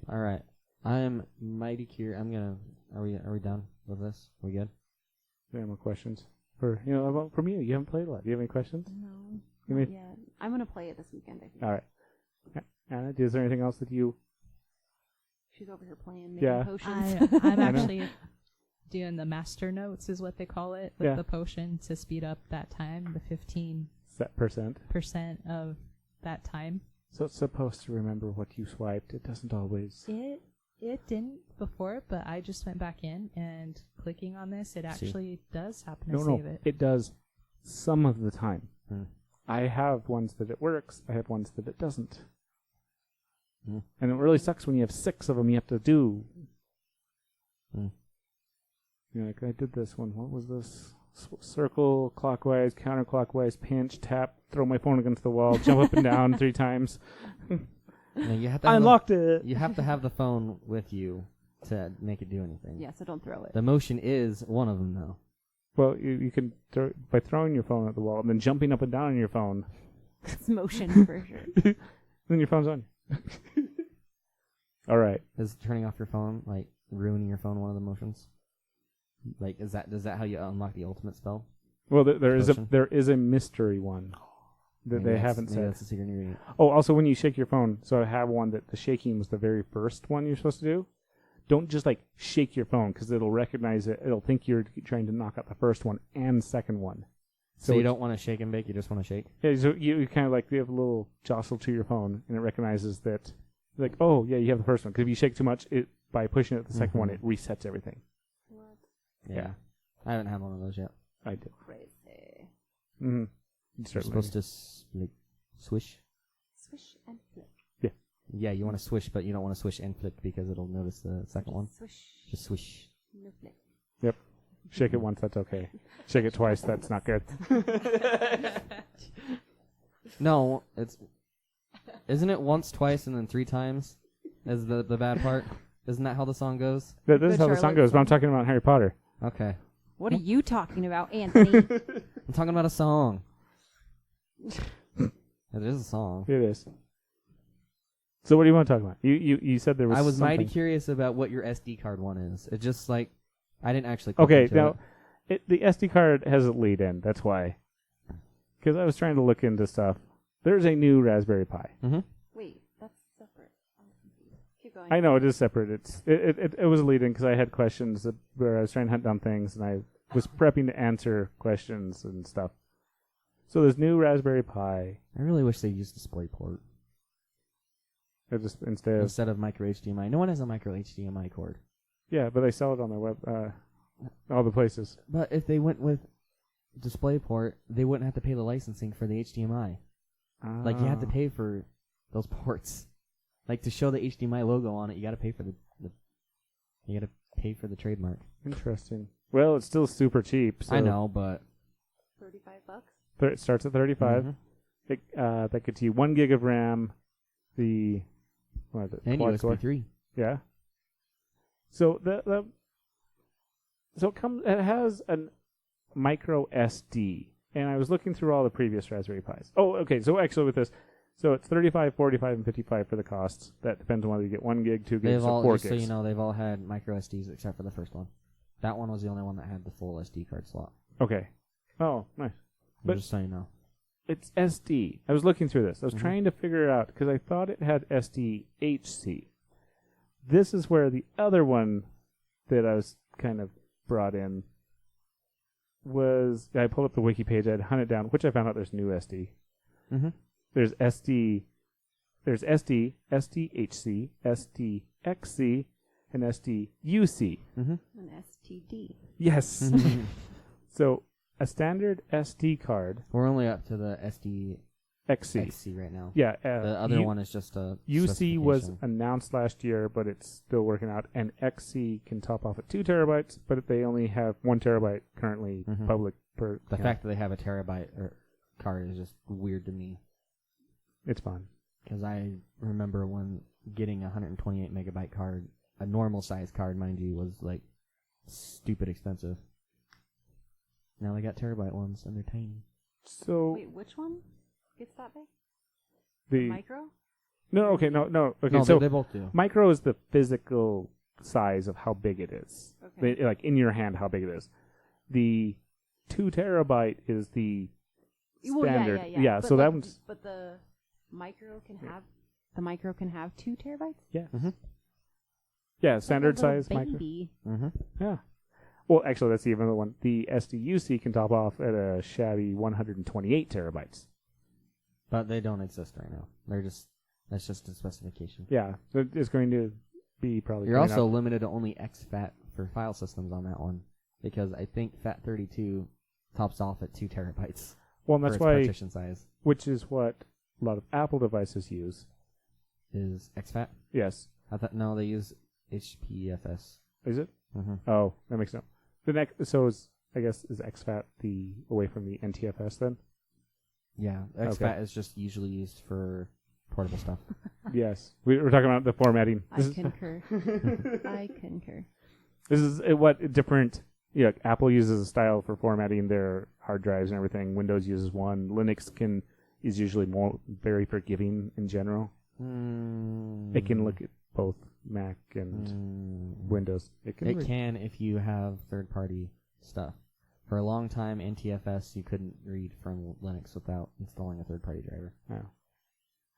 All right, I am mighty curious. Are we done with this? We good? Any more questions? From you. You haven't played a lot. Do you have any questions? No, You not mean- yet. I'm gonna play it this weekend. I think. All right. Anna, is there anything else that you... She's over here playing, making Yeah. potions. I'm I know. actually doing the master notes, is what they call it, with Yeah. the potion to speed up that time, the 15% Set percent. of that time. So it's supposed to remember what you swiped. It doesn't always. It didn't before, but I just went back in and clicking on this, it actually does happen to save it. It does some of the time. Hmm. I have ones that it works. I have ones that it doesn't. Hmm. And it really sucks when you have 6 of them you have to do. Like, I did this one. What was this? Circle, clockwise, counterclockwise, pinch, tap, throw my phone against the wall, jump up and down 3 times. No, you have to. I unlocked it. You have to have the phone with you to make it do anything. Yeah, so don't throw it. The motion is one of them, though. Well, you can by throwing your phone at the wall and then jumping up and down on your phone. It's motion for sure. Then your phone's on you. All right. Is turning off your phone, like ruining your phone, one of the motions? Like, is that how you unlock the ultimate spell? Well, there Potion? is a mystery one that Maybe they haven't maybe said. that's the secret ingredient. Oh, also when you shake your phone, so I have one that the shaking was the very first one you're supposed to do. Don't just like shake your phone because it'll recognize it. It'll think you're trying to knock out the first one and second one. So you it's- don't want to shake and bake, you just want to shake? Yeah, so you kind of like you have a little jostle to your phone, and it recognizes that, like, oh yeah, you have the first one. Because if you shake too much, by pushing it the second one, it resets everything. What? Yeah. I haven't had one of those yet. I do. Crazy. Mm-hmm. You're supposed to like swish. Swish and flick. Yeah, you want to swish, but you don't want to swish and flick because it'll notice the second one. Swish. Just swish. No flick. Yep. Shake it once, that's okay. Shake it twice, that's not good. No, isn't it once, twice, and then 3 times? Is the bad part? Isn't that how the song goes? This is Good how the song Charlotte goes, but I'm song. talking about Harry Potter. Okay, What are you talking about, Anthony? I'm talking about a song. It is a song. It is. So what do you want to talk about? You said there was I was something. mighty curious about what your SD card one is. It just like I didn't actually. Click Okay, into now it. the SD card has a lead in. That's why. Because I was trying to look into stuff. There's a new Raspberry Pi. Wait, that's separate. I'm confused. Keep going. I know it is separate. It was a lead in because I had questions where I was trying to hunt down things and I was prepping to answer questions and stuff. So this new Raspberry Pi. I really wish they used DisplayPort I just instead of micro HDMI. No one has a micro HDMI cord. yeah, but they sell it on their web, all the places. But if they went with DisplayPort, they wouldn't have to pay the licensing for the HDMI. Like you have to pay for those ports. Like to show the HDMI logo on it, you got to pay for the trademark. Interesting. Well, it's still super cheap. So I know, but $35. It starts at 35. That gets you 1 gig of RAM. What is it? And Quad core? USB 3. Yeah. So it has a micro SD, and I was looking through all the previous Raspberry Pis. Oh, okay. So actually, with this, so it's 35, 45, and 55 for the costs. That depends on whether you get 1 gig, 2 gigs, or 4 just gigs. so you know, they've all had micro SDs except for the first one. That one was the only one that had the full SD card slot. Okay. Oh, nice. But- Just so you know. It's SD. I was looking through this. I was Mhm. trying to figure it out because I thought it had SDHC. This is where the other one that I was kind of brought in was. I pulled up the wiki page. I had hunted down, which I found out there's new SD. Mm-hmm. There's SD. There's SD, SDHC, SDXC, and SDUC. Mm-hmm. An STD. Yes. Mm-hmm. So a standard SD card, We're only up to the SD XC. XC right now. Yeah. The other one is just a UC was specification. announced last year, but it's still working out. And XC can top off at 2 terabytes, but they only have 1 terabyte currently Mhm. public per. The fact that they have a terabyte card is just weird to me. It's fun. Because I remember when getting a 128 megabyte card, a normal size card, mind you, was like stupid expensive. Now they got terabyte ones and they're tiny. So Wait, which one gets that big? the Micro? no, okay, no. Okay, No, so they both do. micro is the physical size of how big it is. Okay. Like in your hand, how big it is. The 2 terabyte is the Well, standard. yeah. So that one's But the micro can have 2 terabytes. yeah, Mm-hmm. yeah, Like a standard little size micro. baby. Mm-hmm. Yeah. Well, actually, that's the other one. The SDUC can top off at a shabby 128 terabytes. But they don't exist right now. That's just a specification. Yeah, it's going to be probably. You're going also up. limited to only exFAT for file systems on that one. Because I think FAT32 tops off at 2 terabytes Well, and for that's its why, partition size. which is what a lot of Apple devices use. Is exFAT? Yes. I thought, no, they use HPFS. Is it? Mm-hmm. Oh, that makes sense. The next, so is exFAT the away from the NTFS then? Yeah, exFAT is just usually used for portable stuff. Yes, we're talking about the formatting. I concur. I concur. This is what different. Yeah, Apple uses a style for formatting their hard drives and everything. Windows uses one. Linux is usually very forgiving in general. It can look at both Mac and Windows. It can if you have third-party stuff. For a long time, NTFS you couldn't read from Linux without installing a third-party driver. Oh.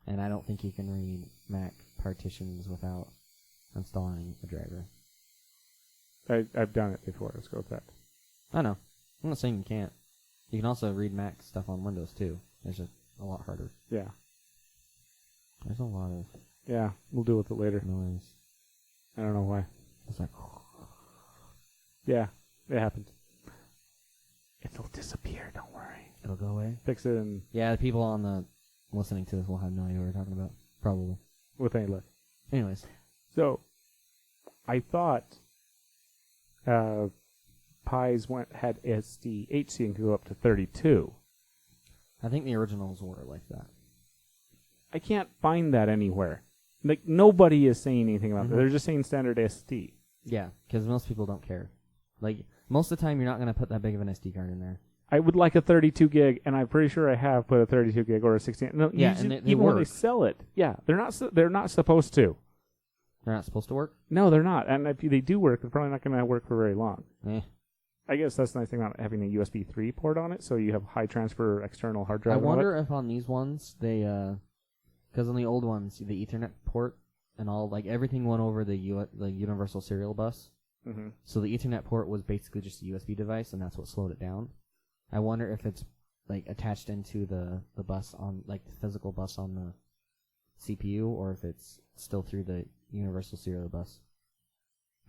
And I don't think you can read Mac partitions without installing a driver. I've done it before. Let's go with that. I know. I'm not saying you can't. You can also read Mac stuff on Windows too. It's just a lot harder. Yeah. There's a lot of Yeah, we'll deal with it later. noise. I don't know why. It's like, Yeah, it happens. It'll disappear. Don't worry. it'll go away. Fix it and Yeah, the people on the listening to this will have no idea what we're talking about. Probably. with any luck. Anyways. So, I thought Pi's had SDHC and could go up to 32. I think the originals were like that. I can't find that anywhere. Like, nobody is saying anything about that. Mhm. They're just saying standard SD. Yeah, because most people don't care. Like, most of the time you're not going to put that big of an SD card in there. I would like a 32 gig, and I'm pretty sure I have put a 32 gig or a 16. No, Yeah, usually, and they even when they work. sell it, yeah, they're not supposed to. They're not supposed to work? No, they're not. And if they do work, they're probably not going to work for very long. Eh. I guess that's the nice thing about having a USB 3 port on it, so you have high transfer external hard drive. I and all wonder if on these ones, they, because on the old ones, the Ethernet port and all, like, everything went over the universal serial bus. that. Mhm. So the Ethernet port was basically just a USB device, and that's what slowed it down. I wonder if it's, like, attached into the bus on, like, the physical bus on the CPU, or if it's still through the universal serial bus.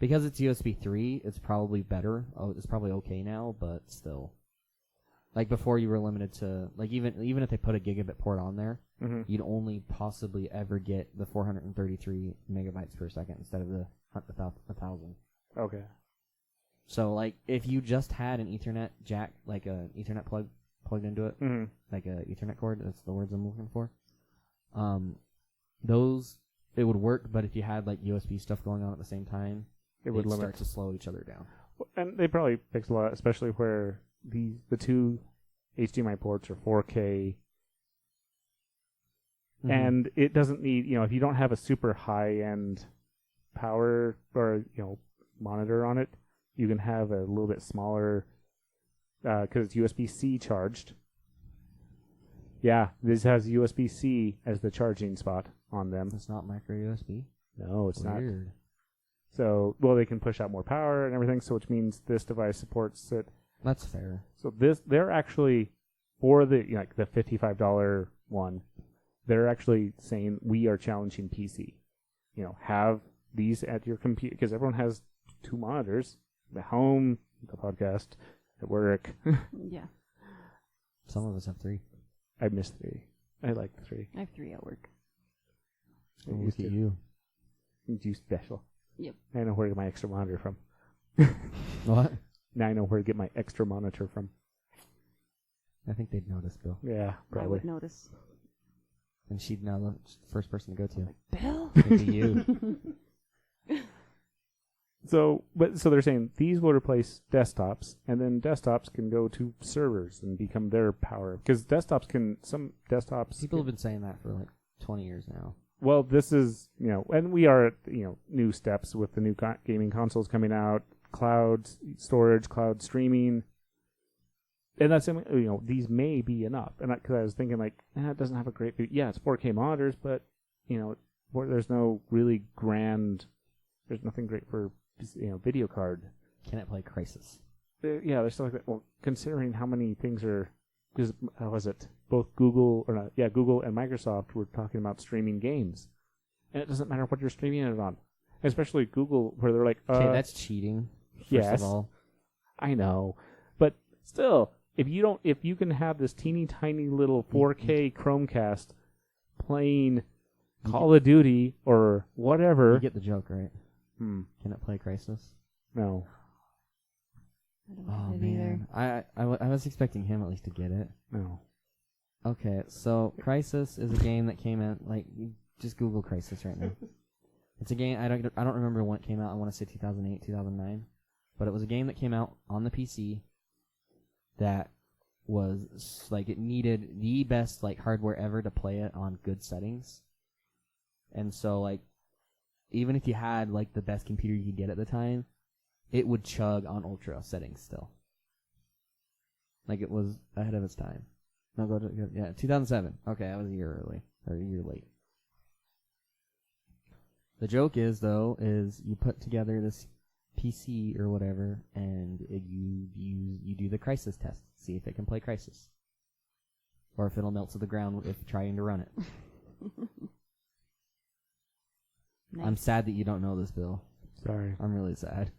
Because it's USB 3, it's probably better. Oh, it's probably okay now, but still. Like, before you were limited to, like, even if they put a gigabit port on there, Mhm. you'd only possibly ever get the 433 megabytes per second instead of the 1,000. Okay. So, like, if you just had an Ethernet jack, like an Ethernet plug plugged into it, Mhm. like a Ethernet cord, that's the words I'm looking for, those, it would work, but if you had, like, USB stuff going on at the same time, It would they'd limit. start to slow each other down. And they probably fixed a lot, especially where the two HDMI ports are 4K, Mhm. and it doesn't need, if you don't have a super high-end power or, monitor on it, you can have a little bit smaller, because it's USB-C charged. Yeah, this has USB-C as the charging spot on them. It's not micro USB. No, it's not. Weird. So, well, they can push out more power and everything, so which means this device supports it. That's fair. So they're actually, for the like the $55 one, they're actually saying we are challenging PC. Have these at your computer, because everyone has 2 monitors, the home, the podcast, at work. Yeah. Some of us have 3. I miss 3. I like 3. I have 3 at work. I Look used at to. you. You special. Yep. I know where to get my extra monitor from. What? Now I know where to get my extra monitor from. I think they'd notice, Bill. Yeah, I probably. would notice. And she'd now the first person to go to. Bill? It'd be you. So they're saying these will replace desktops, and then desktops can go to servers and become their power. Because some desktops. People have been saying that for like 20 years now. Well, this is, and we are at, new steps with the new gaming consoles coming out, cloud storage, cloud streaming. And that's, these may be enough. And because I was thinking, like, it doesn't have a great, yeah, it's 4K monitors, but, there's no really there's nothing great for, video card. Can it play Crisis? Yeah, there's stuff like that. Well, considering how many things are, because, how was it? Both Google and Microsoft were talking about streaming games. And it doesn't matter what you're streaming it on. Especially Google, where they're like, Okay, that's cheating. First yes. of all. I know. But still, if you can have this teeny tiny little 4K Chromecast playing Call of Duty or whatever. You get the joke, right? Hmm. Can it play Crisis? No. I don't Oh, get it either. man. I was expecting him at least to get it. No. Okay, so Crisis is a game that came out, like, you just Google Crisis right now. It's a game, I don't remember when it came out. I want to say 2008, 2009. But it was a game that came out on the PC that was, like, it needed the best, like, hardware ever to play it on good settings. And so, like, even if you had, like, the best computer you could get at the time, it would chug on ultra settings still. Like, it was ahead of its time. No, 2007. Okay, I was a year early, or a year late. The joke is, though, you put together this PC or whatever, and you do the Crisis test. See if it can play Crisis. Or if it'll melt to the ground if trying to run it. Nice. I'm sad that you don't know this, Bill. Sorry. I'm really sad.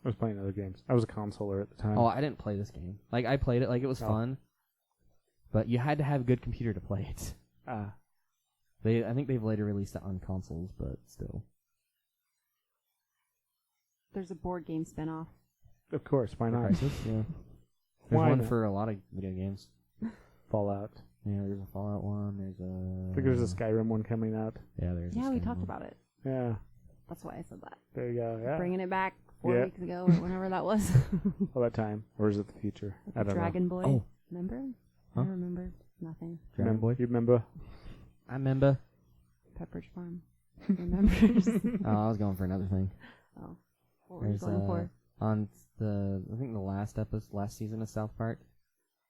I was playing other games. I was a consoler at the time. Oh, I didn't play this game. Like, I played it, like, it was fun. But you had to have a good computer to play it. I think they've later released it on consoles, but still. There's a board game spinoff. Of course, why not? Crisis, yeah. There's Why one not? for a lot of video games. Fallout. Yeah, there's a Fallout one. There's a. I think there's a Skyrim one coming out. Yeah, there's. Yeah, a we Skyrim talked one. about it. Yeah. That's why I said that. There you go. Yeah. Bringing it back 4 Yeah. weeks ago or whenever that was. All that time. Or is it the future? With I the don't Dragon Boy. Oh. Remember? Huh? I remember nothing. Dragon Boy. You remember? I remember. Pepperidge Farm. Remembers? Oh, I was going for another thing. Oh. What were you There's going for? on I think the last season of South Park,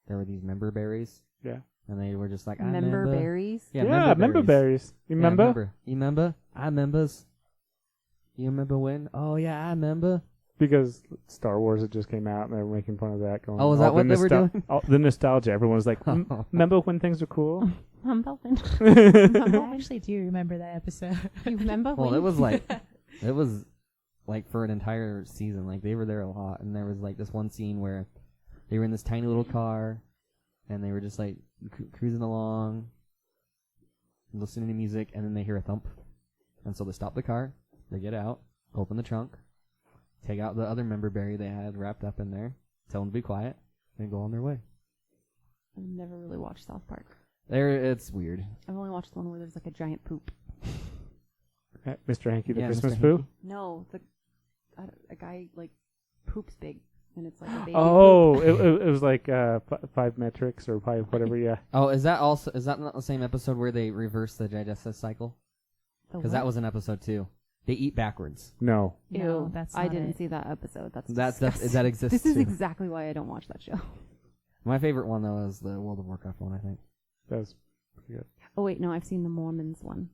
there were these member berries. Yeah. And they were just like, I Member remember. berries? Yeah, member berries. You Yeah, remember? You remember? I members. You remember when? Oh yeah, I remember. Because Star Wars had just came out and they were making fun of that. Going, Oh, was that the what they were doing? The nostalgia. Everyone was like, remember when things were cool? I'm Belfin. I actually do remember that episode. You remember Well, when? it was like for an entire season. Like they were there a lot, and there was like this one scene where they were in this tiny little car, and they were just like cruising along, listening to music, and then they hear a thump, and so they stop the car, they get out, open the trunk, take out the other member berry they had wrapped up in there, tell them to be quiet, and go on their way. I've never really watched South Park. It's weird. I've only watched the one where there's like a giant poop. Mr. Hanky the Yeah, Christmas Mr. Pooh? Hanky. No, a guy like poops big, and it's like a baby. Oh, poop. it was like 5 metrics or 5 whatever, yeah. Oh, is that not the same episode where they reverse the digestive cycle? The Because that what? was an episode too. They eat backwards. No. Ew, No, that's I not didn't it. see that episode. That's That disgusting. exists This is too. exactly why I don't watch that show. My favorite one though is the World of Warcraft one. I think. That's pretty good. Oh wait, no, I've seen the Mormons one.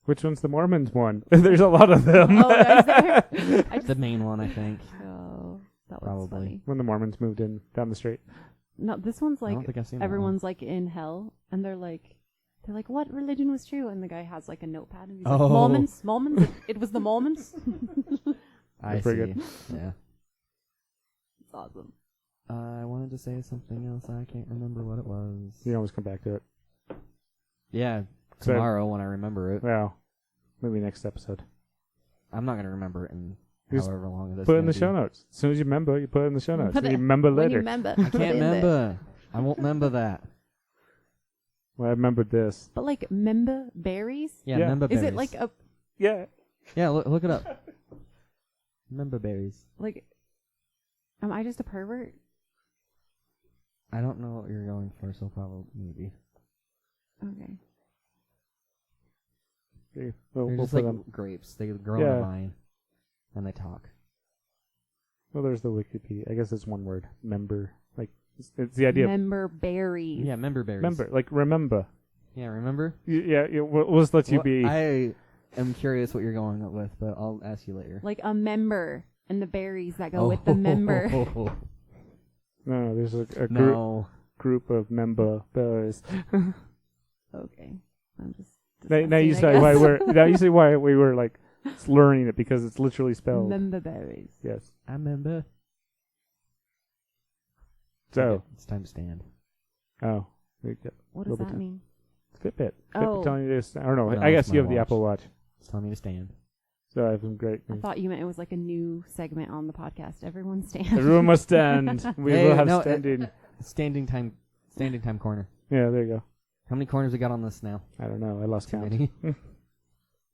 Which one's the Mormons one? There's a lot of them. Oh, is there? The main one, I think. Oh, that was Probably. funny. When the Mormons moved in down the street. No, this one's I like don't think I've seen that one. everyone's like in hell, and they're like, what religion was true? And the guy has like a notepad, and he's like, Oh. Mormons. It was the Mormons. I That's see. pretty good. Yeah. It's awesome. I wanted to say something else. I can't remember what it was. You always come back to it. Yeah, So- tomorrow when I remember it. Well, maybe next episode. I'm not gonna remember it in Just however long it is. Put it in the show notes. As soon as you remember, you put it in the show notes. Put And it- you remember When you later. remember, I can't remember. I won't remember that. Well, I remembered this. But like member berries? Yeah, Yeah. member berries. Is it like a Yeah. Yeah, look it up. Member berries. like? Am I just a pervert? I don't know what you're going for, so probably maybe. Okay. Okay. They're We'll just put like them. grapes. They grow on Yeah. a vine, and they talk. Well, there's the Wikipedia. I guess it's one word. Member. Like, it's the idea of Member berries. Yeah, member berries. remember. Like, remember. Yeah, remember? Yeah, we'll just let you Well, be. I am curious what you're going up with, but I'll ask you later. Like a member and the berries that go with the member. No, there's a No. group of member bears. Okay. I'm just. Now you disgusting, say I why guess. we were like slurring it because it's literally spelled. Member berries. Yes. I remember. So, Okay, it's time to stand. oh, there you go. What Little does bit that of- mean? Fitbit. Oh. Fitbit telling you this. I don't know. No, I it's guess you my have the watch. Apple Watch. It's telling me to stand. So I have some great I news. thought you meant it was like a new segment on the podcast. Everyone stand. Everyone must stand. We Hey, will have no, standing. Standing time corner. Yeah, there you go. How many corners we got on this now? I don't know. I lost Too count. many.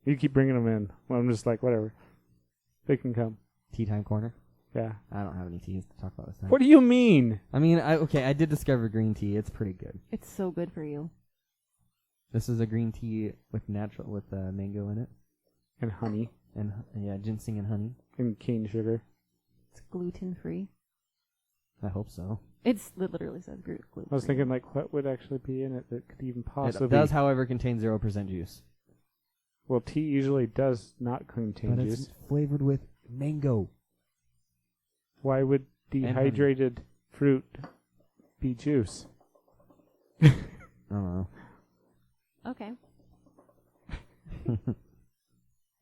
You keep bringing them in. Well, I'm just like, whatever. They can come. Tea time corner. Yeah. I don't have any teas to talk about this time. What do you mean? I mean, I did discover green tea. It's pretty good. It's so good for you. This is a green tea with mango in it, And honey. and yeah, ginseng and honey. And cane sugar. It's gluten free. I hope so. It literally says gluten free. I was thinking, like, what would actually be in it that could even possibly... It does, however, contain 0% juice. Well, tea usually does not contain But juice. it's flavored with mango. Why would honey. dehydrated fruit be juice? I don't know. Okay.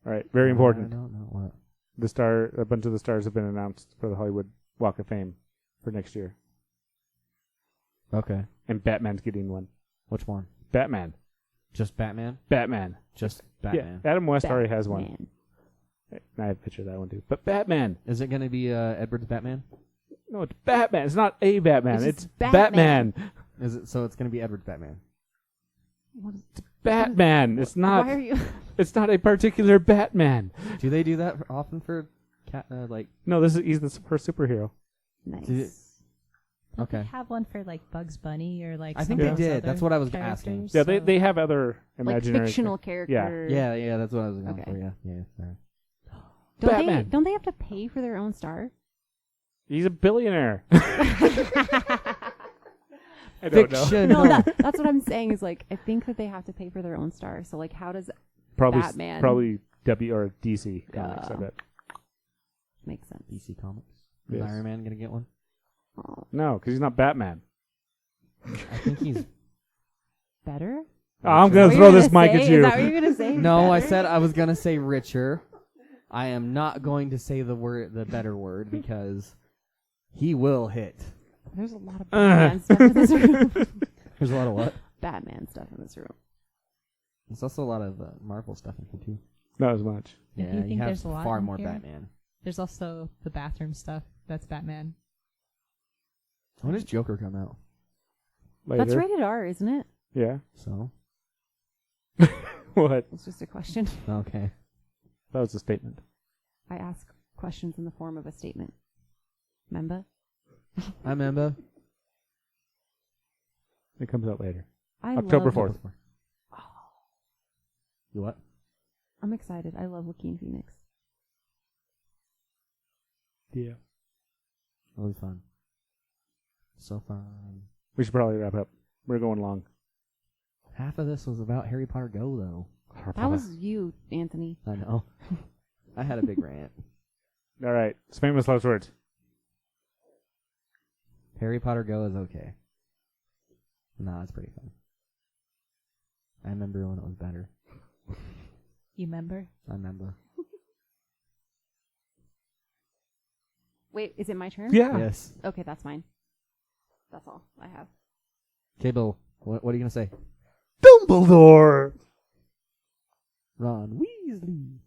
All right, very important. I don't know what. A bunch of the stars have been announced for the Hollywood Walk of Fame for next year. Okay. And Batman's getting one. Which one? Batman. Just Batman? Batman. Just Batman. Yeah, Adam West already has one. Man. I have a picture of that one too. But Batman. Is it going to be Edward's Batman? No, it's Batman. It's not a Batman. It's It's just Batman. Batman. Is it? So it's going to be Edward's Batman. What is, Batman. It's not. why are you? It's not a particular Batman. Do they do that often for like? No, he's the first superhero. Nice. Did it- Don't Okay. they have one for like Bugs Bunny or like? I think some they of did. those That's other what I was asking. characters? Yeah, So- they have other Like imaginary fictional character. Yeah, that's what I was going Okay. for. Yeah. Sorry. Batman. Don't they have to pay for their own star? He's a billionaire. I don't know. Fiction. No, that's what I'm saying is like I think that they have to pay for their own star. So like how does Batman. Probably W or DC comics. I Yeah. bet. make sense? DC Comics. Is Yes. Iron Man going to get one? Oh, No, because he's not Batman. I think he's. better? I'm What gonna you throw this mic say? at you. Is that what you're gonna say? No, I Better? said I was going to say richer. I am not going to say the better word because he will hit. There's a lot of Batman stuff in this room. There's a lot of what? Batman stuff in this room. There's also a lot of Marvel stuff in here too. Not as much. If Yeah, you think have there's a lot far in more here. Batman. There's also the bathroom stuff. That's Batman. When does Joker come out? Later. That's rated R, isn't it? Yeah. So What? It's just a question. okay. That was a statement. I ask questions in the form of a statement. Remember? I remember. It comes out later. I October love- 4th. You what? I'm excited. I love Joaquin Phoenix. Yeah. It'll be fun. So fun. We should probably wrap up. We're going long. Half of this was about Harry Potter Go, though. That was you, Anthony. I know. I had a big rant. All right. Famous last words. Harry Potter Go is okay. No, it's pretty fun. I remember when it was better. You remember? I remember. Wait, is it my turn? Yeah. Yes. Okay, that's mine. That's all I have. Okay, Bill. What are you gonna say? Dumbledore. Ron Weasley.